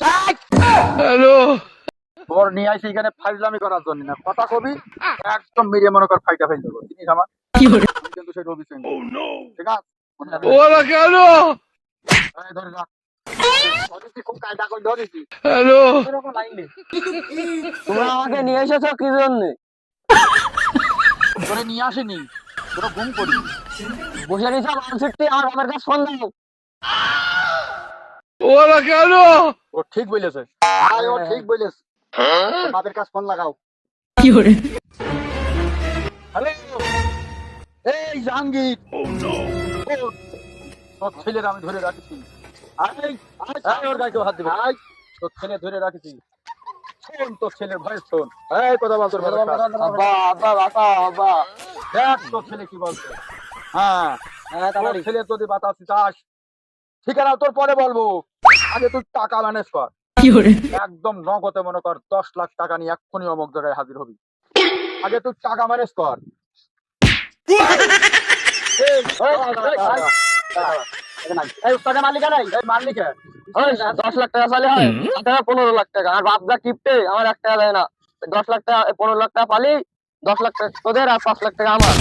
Hello তোর নিয়ে আসি এখানে ফাইজলামি করার জন্য না, কথা কবি একদম মিডিয়া মনে কর ফাইটা ফেল দেবো জিনিস আমার। আমি কিন্তু সেই রবি সিং, ঠিক আছে? মনে রাখবি। ওরা কেন এই ধরে রাখ। ধরেছি, খুব কায়দা করে ধরেছি। হ্যালো এরকম লাইন নেই। তোমরা আমাকে নিয়ে এসেছো কি জন্য? তোরে নিয়ে আসেনি, তোরা ঘুম করি। বসে নিয়েছো মানসিকটি আমার বাবার কাছে ফোন দাও। ওরা কেন ও ঠিক বলেছে, ও ঠিক বলেছে। তোর বাপের কাছে ফোন লাগাও। হ্যালো, এই জাহাঙ্গীর, ওঠ। তোর ছেলের আমি ধরে রাখছি। আয়, আয়, ওর গায়ে কেউ হাত দিবে না। আয়, তোর ছেলে ধরে রাখছি। শোন, তোর ছেলের ভয়েস শোন। এই কথা বল তোর বাবার কাছে। আব্বা আব্বা বাবা আব্বা। দেখ তোর ছেলে কি বলছে। হ্যাঁ, হ্যাঁ তোর ছেলে যদি বাতাসি চাস, ঠিকানা তোর পরে বলবো, আগে তুই টাকা ম্যানেজ কর। একদম নগদে মনে কর 10 লাখ টাকা নিয়ে এক্ষুনি অমুক জায়গায় হাজির হবি। আগে তুই টাকা ম্যানেজ কর। টাকা মালিকা নাই, এই মালিকা 10 লাখ টাকা চালে হয়, 15 লাখ টাকা। আর বাপ যা কিপটে, আমার 1 টাকা দেয় না। 10 লাখ টাকা 15 লাখ টাকা পালি, 10 লাখ টাকা তোদের আর 5 লাখ টাকা আমার।